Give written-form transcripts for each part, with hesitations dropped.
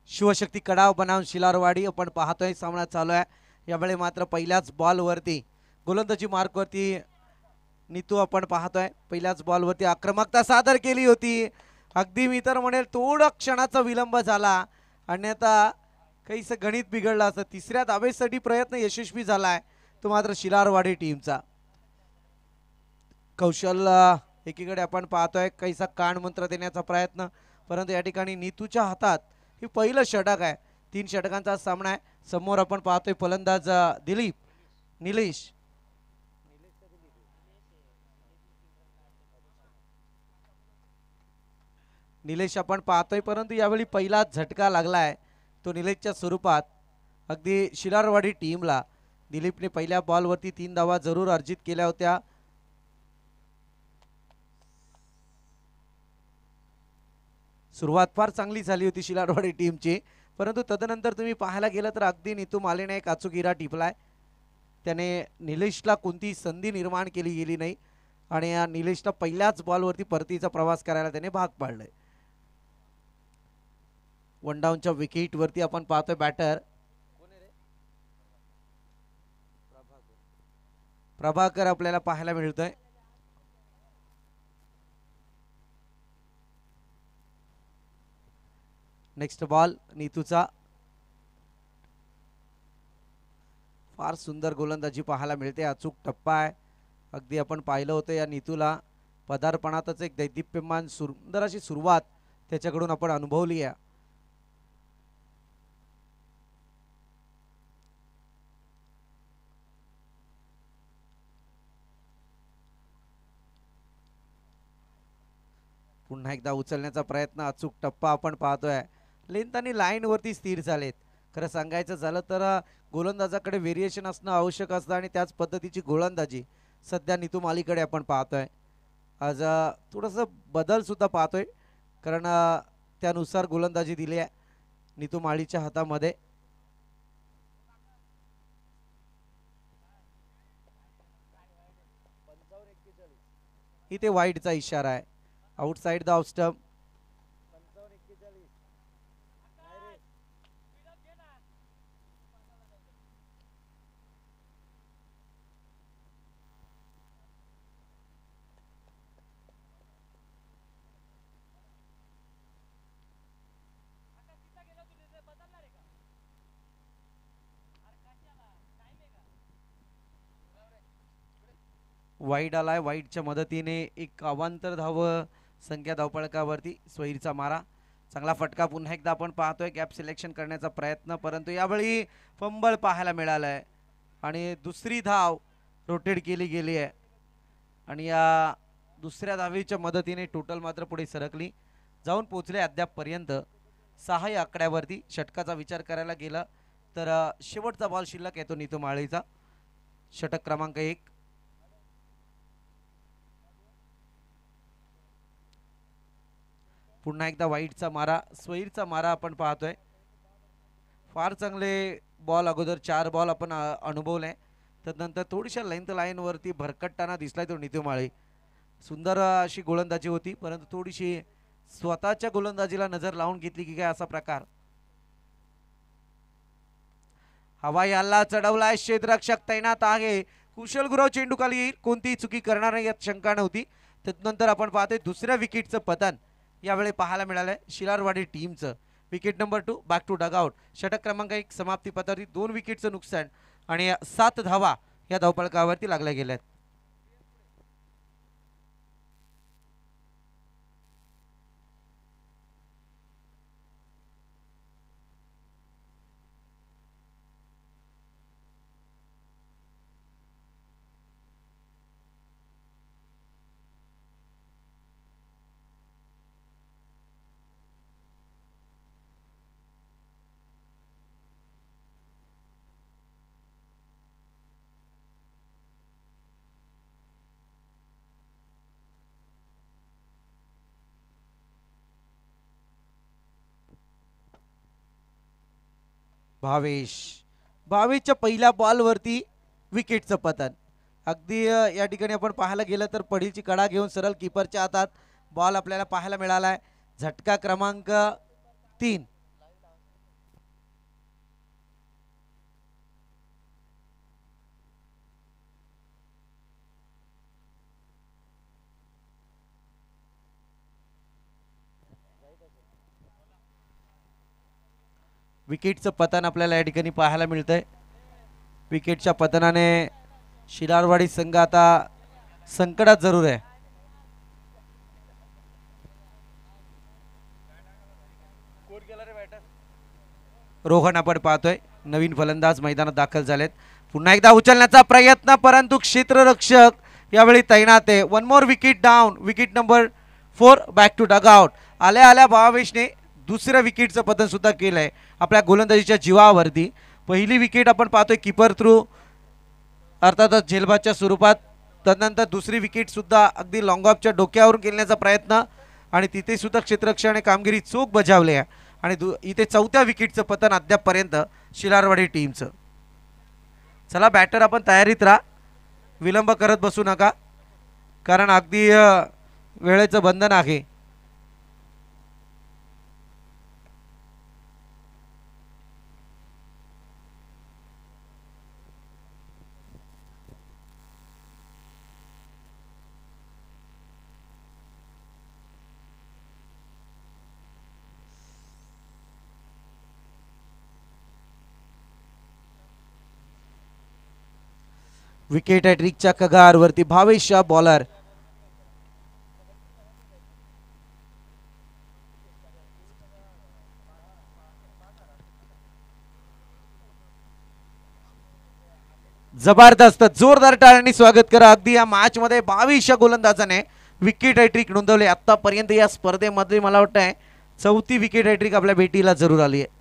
शिवशक्ती कडाव बनावून शिलारवाडी आपण पाहतोय सामना चालू आहे। यावेळी मात्र पहिल्याच बॉलवरती गोलंदाजी मार्कवरती नीतू आपण पाहतोय पहिल्याच बॉलवरती आक्रमकता सादर केली होती। अगदी मी तर म्हणेल थोडा क्षणाचा विलंब झाला अन्यथा काहीसं गणित बिघडलं असतं। तिसऱ्या धावेसाठी प्रयत्न यशस्वी झालाय तो मात्र शिलारवाडी टीमचा। कौशल एकीकडे आपण पाहतोय काहीसा कान मंत्र देण्याचा प्रयत्न, परंतु या ठिकाणी नीतूच्या हातात ही पहिलं षटक आहे। 3 षटकांचा सामना आहे। समोर आपण पाहतोय फलंदाज दिलीप निलेश निलेश आपण पाहतोय, परंतु यावेळी पहिला झटका लागलाय तो निलेशच्या स्वरूपात। अगदी शिलारवाडी टीमला दिलीपने पहिल्या बॉलवरती 3 धावा जरूर अर्जित केल्या होत्या। सुरुवात फार चांगली झाली होती शिलारवाडी टीमची, परंतु तदनंतर तुम्ही पाहायला गेलं तर अगदी नीतू मालेने एक अचूक टिपलाय। त्याने निलेशला कोणती संधी निर्माण केली गेली नाही आणि या निलेशला पहिल्याच बॉलवरती परतीचा प्रवास करायला त्याने भाग पाडलंय। वन डाऊनच्या विकेटवरती आपण पाहतोय बॅटर प्रभाकर आपल्याला पाहायला मिळतोय। नेक्स्ट बॉल नीतूचा। फार सुंदर गोलंदाजी पाहायला मिळते, अचूक टप्पा आहे। अगदी आपण पाहिलं होतं या नीतूला पदार्पणातच एक दैदिप्यमान सुंदर अशी सुरुवात त्याच्याकडून आपण अनुभवली आहे। पुन्हा एकदा उचलण्याचा प्रयत्न, अचूक टप्पा आपण पाहतोय। लेंथ आणि लाईन वरती स्थिर झालेत। खरं सांगायचं झालं तर गोलंदाजाकडे व्हेरिएशन असणं आवश्यक असतं आणि त्याच पद्धतीची गोलंदाजी सध्या नीतू मालीकडे आपण पाहतोय। आज थोडंसं बदल सुद्धा पाहतोय, कारण त्यानुसार गोलंदाजी दिली आहे नीतू माळीच्या हातामध्ये। इथे वाईडचा इशारा आहे, outside the off stump. Wide आलाय, वाईडच्या मदतीने एक अवांतर धाव संख्या धावफलकावरती स्वैरचा मारा, चांगला फटका। पुन्हा एकदा आपण पाहतोय गॅप सिलेक्शन करण्याचा प्रयत्न, परंतु यावेळी फंबल पाहायला मिळालाय आणि दुसरी धाव रोटेट केली गेली आहे आणि या दुसऱ्या धावेच्या मदतीने टोटल मात्र पुढे सरकली जाऊन पोहोचले अद्यापपर्यंत 6 या आकड्यावरती। षटकाचा विचार करायला गेला तर शेवटचा बॉल शिल्लक येतो नीतू माळीचा, षटक क्रमांक 1। पुन्हा एकदा वाईडचा मारा, स्वैरचा मारा आपण पाहतोय। फार चांगले बॉल अगोदर 4 बॉल आपण अनुभवले, त्यानंतर थोडीशा लेंथ लाईन वरती भरकटताना दिसलाय तो नीतू माळी। सुंदर अशी गोलंदाजी होती, परंतु थोडीशी स्वतःच्या गोलंदाजीला नजर लावून घेतली की काय असा प्रकार। हवाई हल्ला चढवलाय, क्षेत्ररक्षक तैनात आहे, कुशल गुरव चेंडू खाली येईल, कोणतीही चुकी करणार नाही यात शंका नव्हती। त्यानंतर आपण पाहतोय दुसऱ्या विकेटचं पतन यावेळी पाहायला मिळालंय शिलारवाडी टीमचं। Wicket number 2 back to dugout. षटक क्रमांक 1 समाप्ती पथावरती 2 विकेटचं नुकसान आणि 7 धावा या धावफलकावरती लागल्या गेल्यात। भावेशच्या पहिल्या बॉलवरती विकेटचं पतन। अगदी या ठिकाणी आपण पाहायला गेलं तर पडीची कडा घेऊन सरळ कीपरच्या हातात बॉल आपल्याला पाहायला मिळालाय। झटका क्रमांक 3 विकेटचं पतन आपल्याला या ठिकाणी पाहायला मिळतंय. विकेटच्या पतनाने शिरारवाडी संघ आता संकटात जरूर आहे. रोहन आपण पाहतोय नवीन फलंदाज मैदानात दाखल झालेत. पुन्हा एकदा उचलण्याचा प्रयत्न परंतु क्षेत्ररक्षक यावेळी तैनात आहे. One more wicket down. Wicket number 4 back to dugout. आल्या आल्या भावेशने दुसऱ्या विकेटचं पतन सुद्धा केलंय आपल्या गोलंदाजीच्या जीवावरती. पहिली विकेट आपण पाहतोय कीपर थ्रू अर्थातच झेलबादच्या स्वरूपात. तदनंतर दुसरी विकेट सुद्धा अगदी लॉंग ऑफच्या डोक्यावरून खेळण्याचा प्रयत्न आणि तिथे सुद्धा क्षेत्ररक्षकाने कामगिरी चोख बजावली आहे. आणि इथे चौथ्या विकेटचं पतन अद्यापपर्यंत शिरारवाडी टीमचं. चला बॅटर आपण तयारीत राहा. विलंब करत बसू नका कारण अगदी वेळेचं बंधन आहे. विकेट हॅट्रिकच्या कगारवरती भावेश बॉलर. जबरदस्त जोरदार टाळ्यांनी स्वागत करा. अगदी या मॅच मध्ये 22 गोलंदाजाने विकेट हॅट्रिक नोंदवले. आतापर्यंत या स्पर्धेमध्ये मला वाटतंय चौथी विकेट हॅट्रिक आपल्या भेटीला जरूर आली आहे.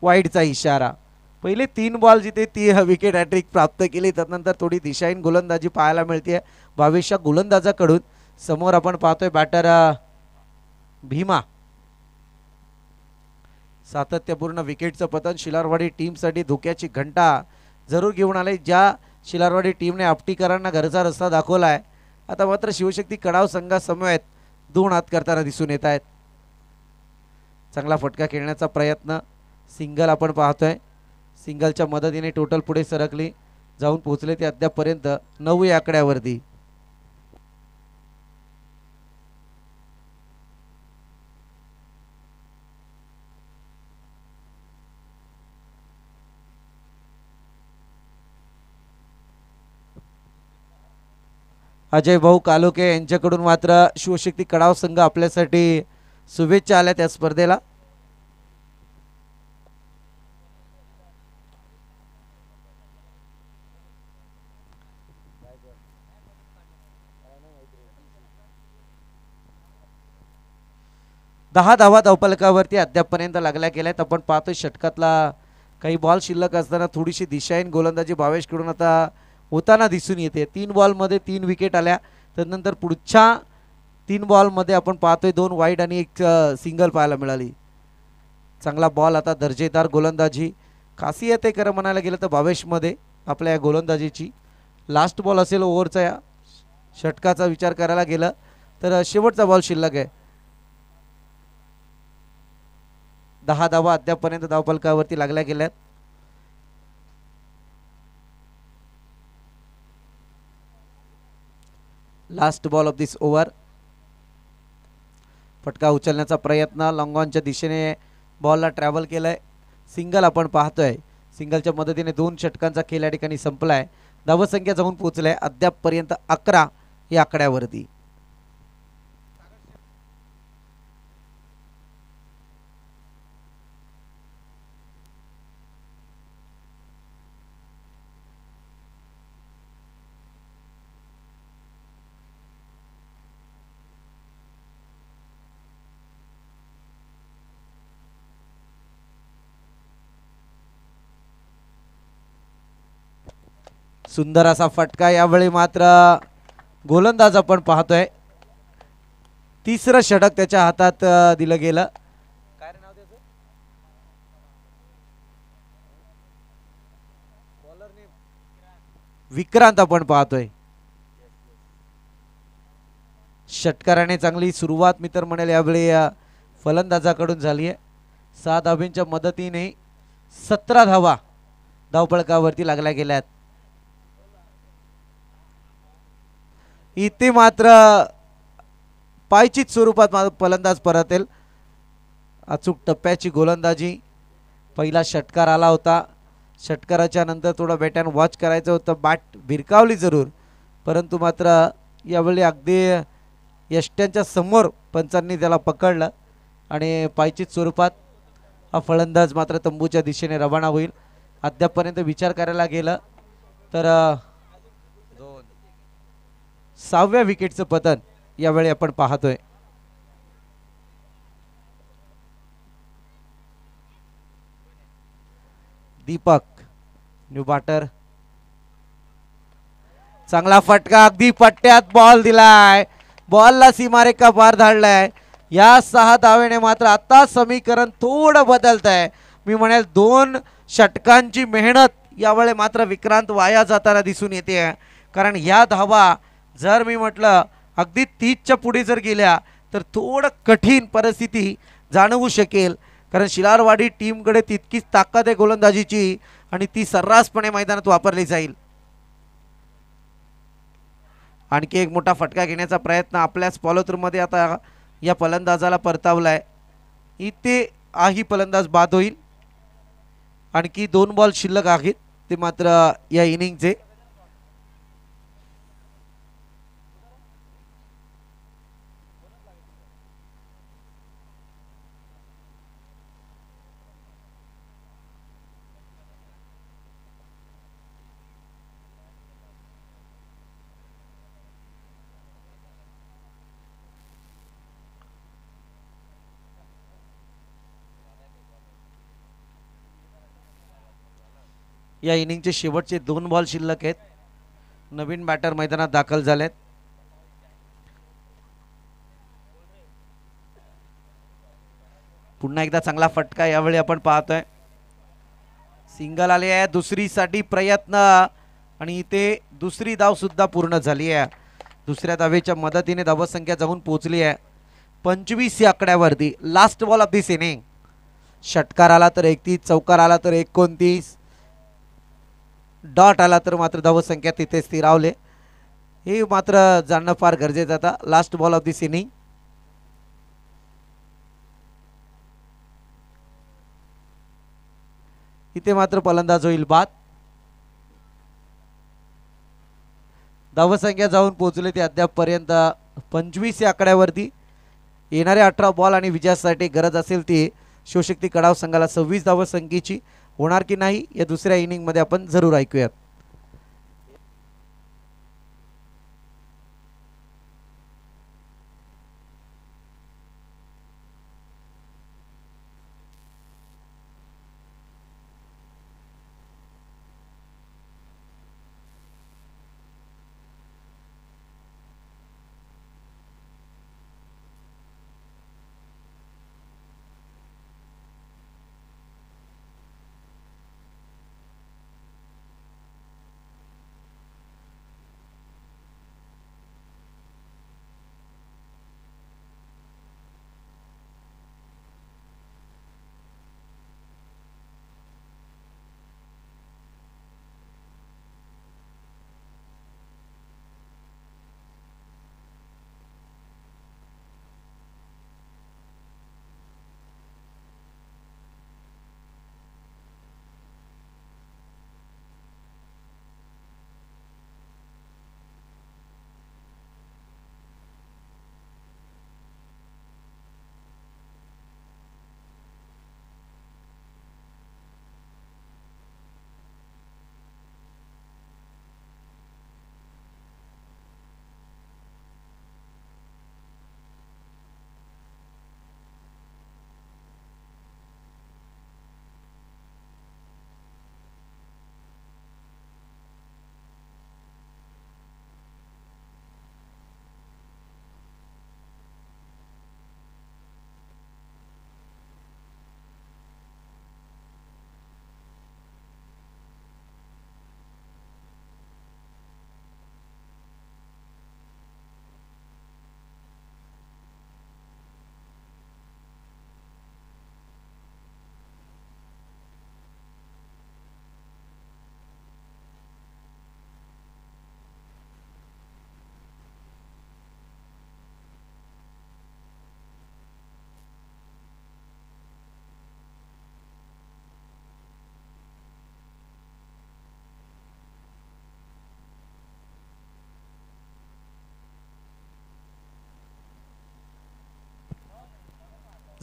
वाईडचा इशारा. पहिले 3 बॉल जिथे ती विकेट हॅट्रिक प्राप्त केली त्यानंतर थोडी दिशाहीन गोलंदाजी पाहायला मिळते 22 गोलंदाजाकडून. समोर आपण पाहतोय बॅटर भीमा. सातत्यपूर्ण विकेटचं पतन शिलारवाडी टीमसाठी धोक्याची घंटा जरूर घेऊन आले. ज्या शिलारवाडी टीमने आपटीकरांना घरचा रस्ता दाखवलाय आता मात्र शिवशक्ती कडाव संघासमवेत 2 हात करताना दिसून येत आहेत. चांगला फटका खेळण्याचा प्रयत्न. सिंगल आपण पाहतोय. सिंगलच्या मदतीने टोटल पुढे सरकली जाऊन पोहोचले ते अद्यापपर्यंत 9 या आकड्यावरती. अजय भाऊ कालोके यांच्याकडून मात्र शिवशक्ती कडाव संघ आपल्यासाठी शुभेच्छा आल्या त्या स्पर्धेला. दहा धावा धावफलकावरती अद्यापपर्यंत लागल्या गेल्यात. आपण पाहतोय षटकातला काही बॉल शिल्लक असताना थोडीशी दिशाहीन गोलंदाजी भावेशकडून आता होताना दिसून येते. 3 बॉलमध्ये 3 विकेट आल्या. त्यानंतर पुढच्या 3 बॉलमध्ये आपण पाहतोय 2 वाईड आणि 1 सिंगल पाहायला मिळाली. चांगला बॉल आता दर्जेदार गोलंदाजी. खासियत आहे खरं म्हणायला गेलं तर भावेशमध्ये आपल्या या गोलंदाजीची. लास्ट बॉल असेल ओव्हरचा या षटकाचा विचार करायला गेलं तर शेवटचा बॉल शिल्लक आहे. 10 धावा अद्यापपर्यंत धावफलकावरती लागल्या गेल्यात. Last ball of this over. फटका उचलण्याचा प्रयत्न. लॉंग ऑनच्या दिशेने बॉलला ट्रॅव्हल केलंय. सिंगल आपण पाहतोय. सिंगलच्या मदतीने 2 षटकांचा खेळ या ठिकाणी संपलाय. धावसंख्या जाऊन पोहोचलाय अद्यापपर्यंत 11 या आकड्यावरती. सुंदर असा फटका. यावेळी मात्र गोलंदाज आपण पाहतोय तिसरं षटक त्याच्या हातात दिलं गेलं. काय नाव त्याचं? विक्रांत आपण पाहतोय. षटकाराने चांगली सुरुवात मी तर म्हणेल यावेळी फलंदाजाकडून झाली आहे. 6 धावांच्या मदतीने 17 धावा धावफलकावरती लागल्या गेल्यात. इथे मात्र पायचीत स्वरूपात फलंदाज परतेल. अचूक टप्प्याची गोलंदाजी. पहिला षटकार आला होता. षटकाराच्या नंतर थोडं बॅटॅन वॉच करायचं होतं. बॅट भिरकावली जरूर, परंतु मात्र यावेळी अगदी यष्ट्यांच्या समोर पंचांनी त्याला पकडलं आणि पायचीत स्वरूपात हा फलंदाज मात्र तंबूच्या दिशेने रवाना होईल. अद्यापपर्यंत विचार करायला गेलं तर 6व्या विकेटचं पतन यावेळी आपण पाहतोय. Deepak new batter. चांगला फटका, अगदी पट्ट्यात बॉल दिलाय. बॉलला सीमारेखा पार धाडलाय. या 6 धावेने मात्र आता समीकरण थोडं बदलत आहे. मी म्हणेल 2 षटकांची मेहनत यावेळी मात्र विक्रांत वाया जाताना दिसून येते. कारण या धावा जर मी म्हटलं अगदी 30च्या पुढे जर गेल्या तर थोडं कठीण परिस्थिती जाणवू शकेल. कारण शिलारवाडी टीमकडे तितकीच ताकद आहे गोलंदाजीची आणि ती सर्रासपणे मैदानात वापरली जाईल. आणखी एक मोठा फटका घेण्याचा प्रयत्न आपल्याच फॉलोथ्रूमध्ये आता या फलंदाजाला परतावलाय. इथे आही फलंदाज बाद होईल. आणखी 2 बॉल शिल्लक आहेत ते मात्र या इनिंगचे. या इनिंगचे शेवटचे 2 बॉल शिल्लक आहेत. नवीन बॅटर मैदानात दाखल झालेत. पुन्हा एकदा चांगला फटका यावेळी आपण पाहतोय. सिंगल आले आहे. दुसरीसाठी प्रयत्न आणि इथे दुसरी धाव सुद्धा पूर्ण झाली आहे. दुसऱ्या धावेच्या मदतीने धावसंख्या जाऊन पोहोचली आहे 25 या आकड्यावरती. Last ball of this innings. षटकार आला तर 31, चौकार आला तर 29, डॉट आला तर मात्र धावसंख्या तिथे स्थिरावले. हे मात्र जाणणं फार गरजेचं आता. Last ball of this inning. इथे मात्र फलंदाज होईल बाद. धावसंख्या जाऊन पोहोचले ते अद्यापपर्यंत 25 या आकड्यावरती. येणारे 18 बॉल आणि विजयासाठी गरज असेल ती शिवशक्ती कडाव संघाला 26 धावसंख्येची होणार की नाही या दुसऱ्या इनिंग मध्ये आपण जरूर ऐकूयात.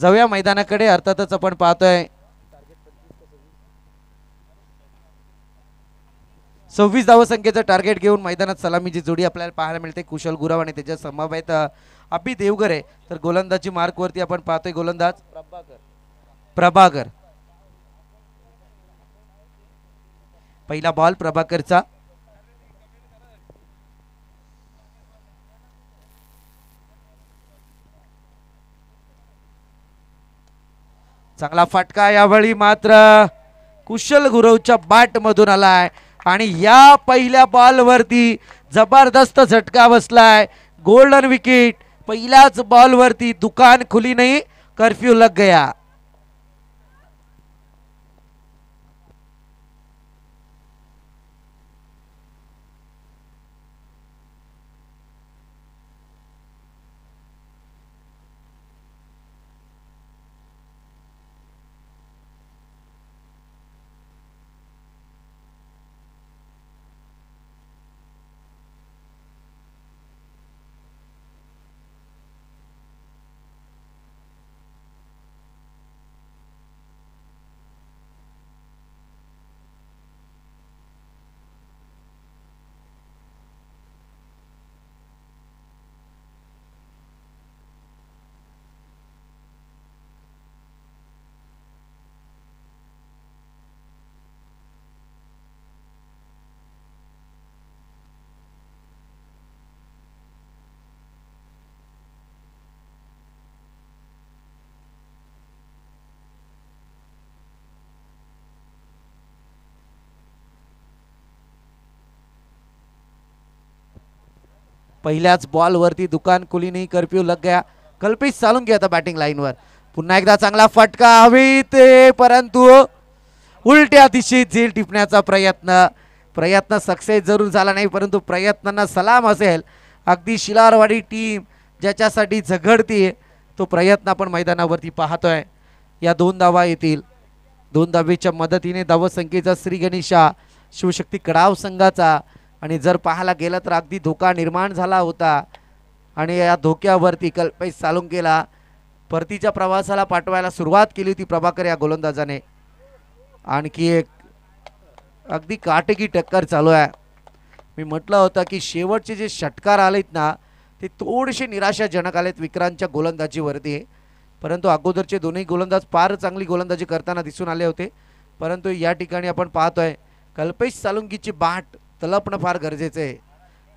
जाऊया मैदानाकडे. अर्थातच आपण पाहतोय 26 धावसंख्येचं टार्गेट घेऊन मैदानात सलामीची जोडी आपल्याला पाहायला मिळते. कुशल गुराव आणि त्याच्या समवेत अभि देवगर आहे. तर गोलंदाजी मार्क वरती आपण पाहतोय गोलंदाज प्रभाकर. पहिला बॉल प्रभाकरचा. चांगला फटका यावेळी मात्र कुशल गुरवच्या बॅट मधून आलाय आणि या पहिल्या बॉल वरती जबरदस्त झटका बसलाय. Golden wicket. पहिल्याच बॉल वरती दुकान खुली नाही, कर्फ्यू लग गया. पहिल्याच बॉल वरती दुकान खुली नाही, कर्फ्यू लग गया. कल्पेश सालुंके आता बॅटिंग लाईनवर. पुन्हा एकदा चांगला फटका हवेत, परंतु उलट्या दिशेत झेल टिपण्याचा प्रयत्न सक्सेस जरूर झाला नाही, परंतु प्रयत्नांना सलाम असेल. अगदी शिलारवाडी टीम ज्याच्यासाठी झगडते तो प्रयत्न आपण मैदानावरती पाहतोय. या 2 धावा येतील. 2 धावेच्या मदतीने धावसंख्येचा श्री गणेशा शिवशक्ती कडाव संघाचा. आणि जर पाहायला गेलं तर अगदी धोका निर्माण झाला होता आणि या धोक्यावरती कल्पेश सालुंकेला परतीच्या प्रवासाला पाठवायला सुरुवात केली होती प्रभाकर या गोलंदाजाने. आणखी एक अगदी काटेकी टक्कर चालू आहे. मी म्हटलं होतं की शेवटचे जे षटकार आलेत ना ते थोडेसे निराशाजनक आलेत विक्रांतच्या गोलंदाजीवरती, परंतु अगोदरचे दोन्ही गोलंदाज फार चांगली गोलंदाजी करताना दिसून आले होते. परंतु या ठिकाणी आपण पाहतोय कल्पेश सालुंकीची बाट तलपणं फार गरजेचं आहे.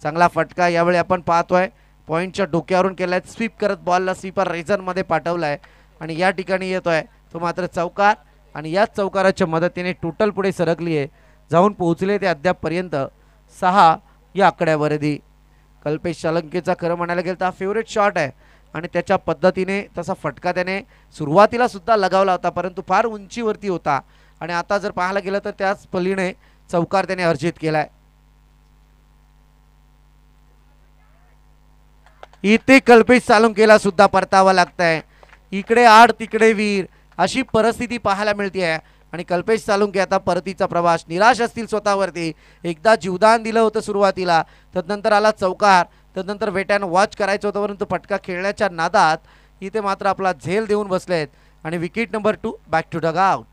चांगला फटका यावेळी आपण पाहतोय पॉईंटच्या डोक्यावरून केलाय. स्वीप करत बॉलला स्वीपर रेझनमध्ये पाठवलाय आणि या ठिकाणी येतोय तो मात्र चौकार आणि याच चौकाराच्या मदतीने टोटल पुढे सरकली आहे. जाऊन पोहोचले ते अद्यापपर्यंत 6 या आकड्यावरती. कल्पेश सालुंकेचा खरं म्हणायला गेलं तर हा फेवरेट शॉट आहे आणि त्याच्या पद्धतीने तसा फटका त्याने सुरुवातीला सुद्धा लगावला होता, परंतु फार उंचीवरती होता आणि आता जर पाहायला गेलं तर त्याच पलीने चौकार त्याने अर्जित केलाय. इथे कल्पेश सालुंकेला सुद्धा परतावा लागतंय. इकडे आड तिकडे वीर अशी परिस्थिती पाहायला मिळते आहे आणि कल्पेश सालुंके आता परतीचा प्रवास. निराश असतील स्वतःवरती. एकदा जीवदान दिलं होतं सुरुवातीला, तदनंतर आला चौकार, तदनंतर वेट्यानं वॉच करायचं होतं, परंतु फटका खेळण्याच्या नादात इथे मात्र आपला झेल देऊन बसलेत आणि wicket number 2 back to dugout.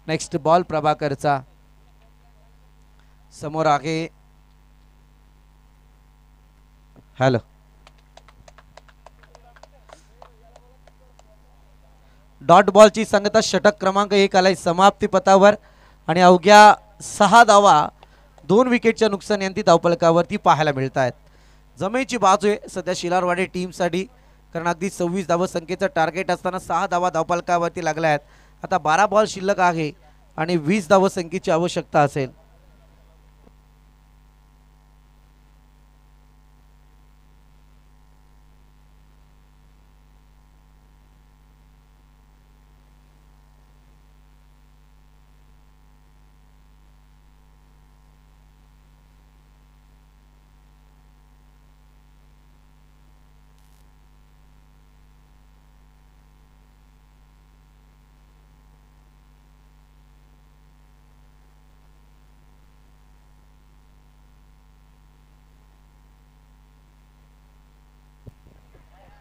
Next ball प्रभाकरचा. समोर आहे हॅलो डॉट बॉलची सांगता षटक क्रमांक 1 आलाय समाप्ती पथावर आणि अवघ्या 6 धावा 2 विकेटच्या नुकसानीअंती धावफलकावरती पाहायला मिळत आहेत. जमेची बाजू आहे सध्या शिलारवाडी टीमसाठी, कारण अगदी 26 धावसंख्येचं टार्गेट असताना 6 धावा धावफलकावरती लागल्या आहेत. आता 12 बॉल शिल्लक आहे आणि 20 धावसंख्येची आवश्यकता असेल.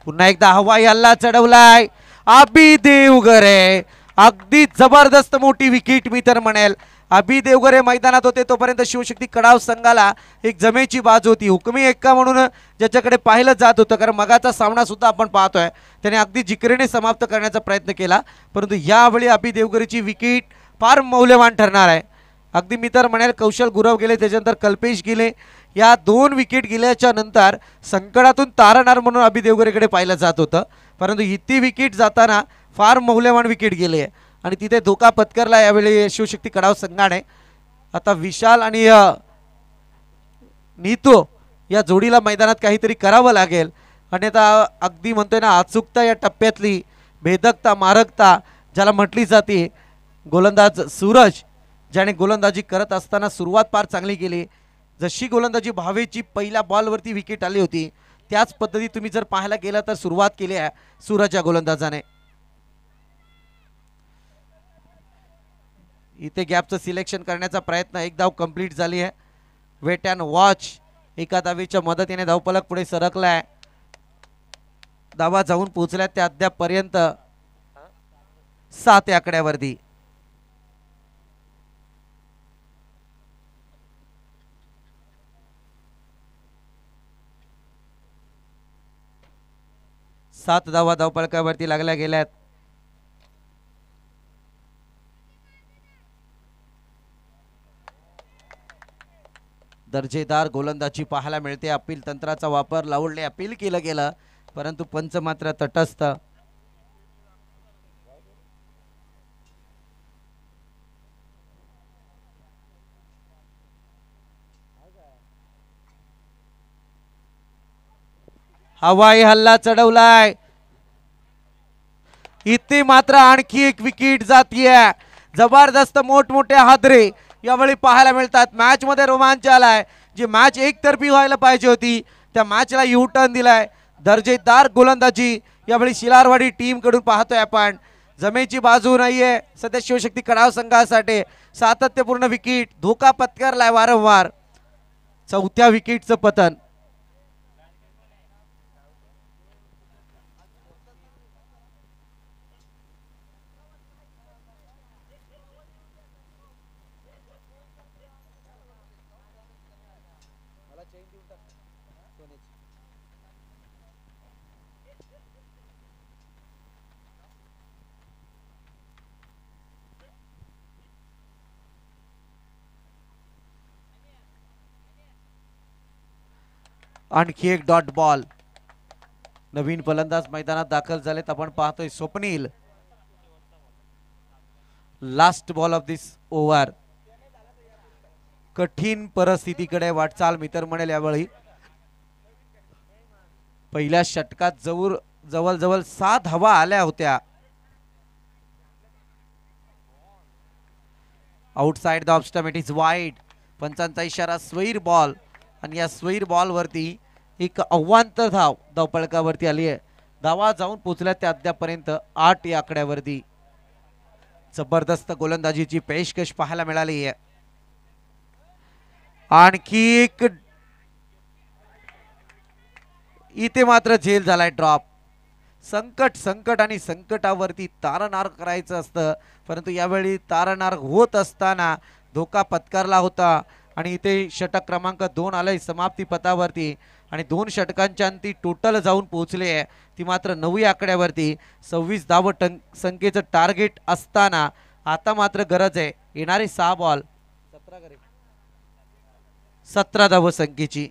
पुन्हा एकदा हवाई हल्ला चढवलाय अभि देवगरे. अगदी जबरदस्त मोठी विकेट मी तर म्हणेल. अभि देवगरे मैदानात होते तोपर्यंत शिवशक्ती कडाव संघाला एक जमेची बाजू होती. हुकमी एक्का म्हणून ज्याच्याकडे पाहिलं जात होतं, कारण मगाचा सामना सुद्धा आपण पाहतोय त्याने अगदी जिकरीने समाप्त करण्याचा प्रयत्न केला, परंतु यावेळी अभि देवगरेची विकेट फार मौल्यवान ठरणार आहे. अगदी मी तर म्हणेल कौशल गुरव गेले, त्याच्यानंतर कल्पेश गेले, या 2 विकेट गेल्याच्या नंतर संकटातून तारणार म्हणून अभि देवगरेकडे पाहिलं जात होतं, परंतु इतकी विकेट जाताना फार मौल्यवान विकेट गेली आहे आणि तिथे धोका पत्करला यावेळी शिवशक्ती कडाव संघाने. आता विशाल आणि नीतो या जोडीला मैदानात काहीतरी करावं लागेल. आणि आता अगदी म्हणतोय ना, अचूकता या टप्प्यातली, भेदकता मारकता ज्याला म्हटली जाते, गोलंदाज सूरज ज्याने गोलंदाजी करत असताना सुरुवात फार चांगली केली. जशी गोलंदाजी भावेची पहिल्या बॉलवरती विकेट आली होती त्याच पद्धती तुम्ही जर पाहायला गेला तर सुरुवात केली आहे सूरज या गोलंदाजाने. इथे गॅपचं सिलेक्शन करण्याचा प्रयत्न, एक धाव कंप्लीट झाली आहे. वेट अँड वॉच एका धावेच्या मदतीने धावफलक पुढे सरकलाय. धावा जाऊन पोहोचल्या त्या अद्यापपर्यंत 7 आकड्यावरती. सात धावा धावफलकावरती लागल्या गेल्यात. दर्जेदार गोलंदाजी पाहायला मिळते. अपील तंत्राचा वापर लावून अपील केलं गेलं, परंतु पंच मात्र तटस्थ. हवाई हल्ला चढवलाय. इथे मात्र आणखी एक विकेट जातीये. जबरदस्त मोठमोठे हादरे यावेळी पाहायला मिळतात. मॅच मध्ये रोमांच आलाय. जी मॅच एकतर्फी व्हायला पाहिजे होती त्या मॅचला यू टर्न दिलाय. दर्जेदार गोलंदाजी यावेळी शिलारवाडी टीम कडून पाहतोय आपण. जमेची बाजू नाहीये सध्या शिवशक्ती कडाव संघासाठी. सातत्यपूर्ण विकेट, धोका पत्करलाय वारंवार. 4थ्या विकेटचं पतन. आणखी एक डॉट बॉल. नवीन फलंदाज मैदानात दाखल झालेत. आपण पाहतोय Swapnil. Last ball of this over. कठीण परिस्थितीकडे वाटचाल मी तर म्हणेल यावेळी. पहिल्या षटकात जवळ 6 धावा आल्या होत्या. Outside the off stump, it is wide. पंचांचा इशारा, स्वैर बॉल. आणि या स्वैर बॉल वरती एक अवांतर धाव धावफलकावरती आली आहे. धावा जाऊन पोहोचल्या त्या अद्यापर्यंत 8 या आकड्यावरती. जबरदस्त गोलंदाजीची पेशकश पाहायला मिळाली आहे. आणखी एक. इथे मात्र झेल झालाय ड्रॉप. संकट आणि संकटावरती तारणार करायचं असतं, परंतु यावेळी तारणार होत असताना धोका पत्करला होता. आणि इथे षटक क्रमांक 2 आलंय समाप्ती पथावरती. आणि 2 षटकांच्या अंती टोटल जाऊन पोहोचले आहे ती मात्र 9 आकड्यावरती. 26 धाव संख्येचं टार्गेट असताना आता मात्र गरज आहे येणारे 6 बॉल 17 धाव संख्येची.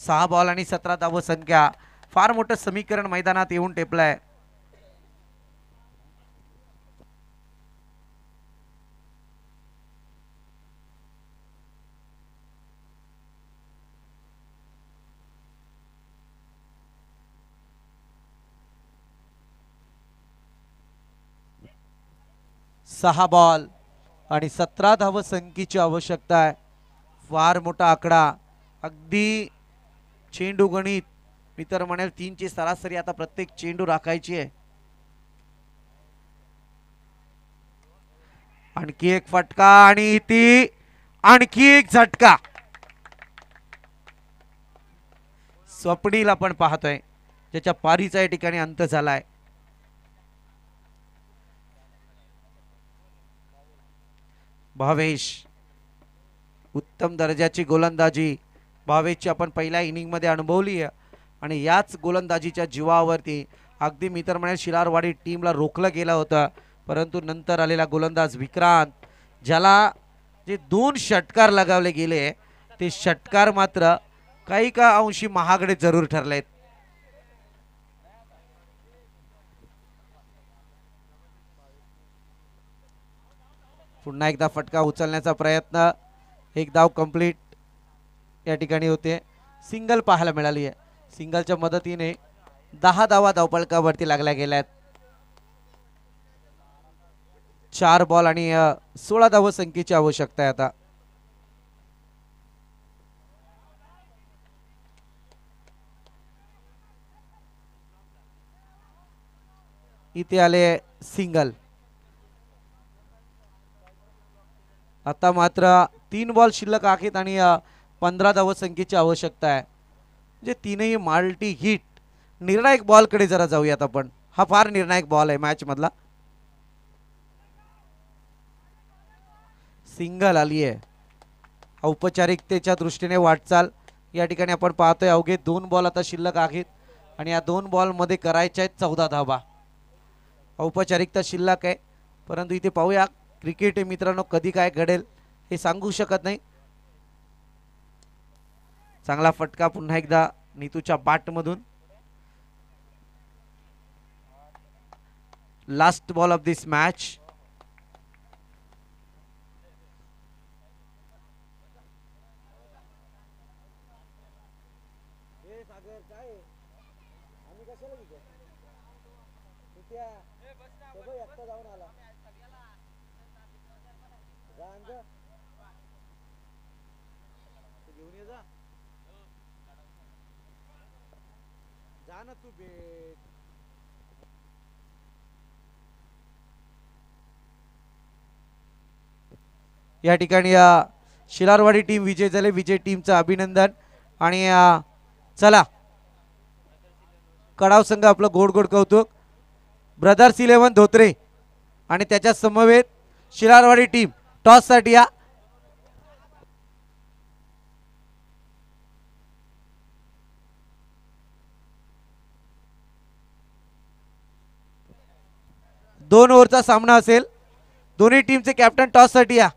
6 बॉल आणि 17 धाव संख्या, फार मोठं समीकरण मैदानात येऊन टेपलंय. सहा बॉल आणि 17 धाव संख्येची आवश्यकता आहे. फार मोठा आकडा. अगदी चेंडू गणित मी तर म्हणेल 3 ची सरासरी आता प्रत्येक चेंडू राखायची आहे. आणखी एक फटका आणि ती आणखी एक झटका. स्वप्नील आपण पाहतोय त्याच्या पारीचा या ठिकाणी अंत झालाय. भावेश, उत्तम दर्जाची गोलंदाजी भावेशची आपण पहिल्या इनिंग मध्ये अनुभवली आहे आणि याच गोलंदाजीच्या जीवावरती अगदी मी तर म्हणेल शिरारवाडी टीमला रोखलं गेलं होतं, परंतु नंतर आलेला गोलंदाज विक्रांत ज्याला जे 2 षटकार लगावले गेले ते षटकार मात्र काही का अंशी महागडे जरूर ठरलेत. पुन्हा एकदा फटका उचलण्याचा प्रयत्न, एक धाव कंप्लीट या ठिकाणी होते. सिंगल पाहायला मिळाली आहे. सिंगलच्या मदतीने 10 धावा धावपळकावरती लागल्या गेल्यात. 4 बॉल आणि 16 धाव संख्येची आवश्यकता आहे आता. इथे आले सिंगल. आता मात्र 3 बॉल शिल्लक आहेत आणि 15 धाव संख्येची आवश्यकता आहे. म्हणजे तीनही माल्टी हिट. निर्णायक बॉल कडे जरा जाऊयात आपण. हा फार निर्णायक बॉल आहे मॅच मधला. सिंगल आली आहे. औपचारिकतेच्या दृष्टीने वाटचाल या ठिकाणी आपण पाहतोय. अवघे 2 बॉल आता शिल्लक आहेत आणि या 2 बॉल मध्ये करायच्या आहेत 14 धावा. औपचारिकता शिल्लक आहे, परंतु इथे पाहूया क्रिकेट मित्रांनो कधी काय घडेल हे सांगू शकत नाही. चांगला फटका पुन्हा एकदा नीतूच्या बॅट मधून. Last ball of this match. या ठिकाणी शिलारवाडी टीम विजय झाले. विजय टीमचं अभिनंदन. आणि चला कडाव संघ आपलं गोड गोड कौतुक. ब्रदर्स 11 धोत्रे आणि त्याच्या समवेत शिलारवाडी टीम टॉस साठी या. दोन ओव्हरचा सामना असेल. दोन्ही टीमचे कॅप्टन टॉस साठी या.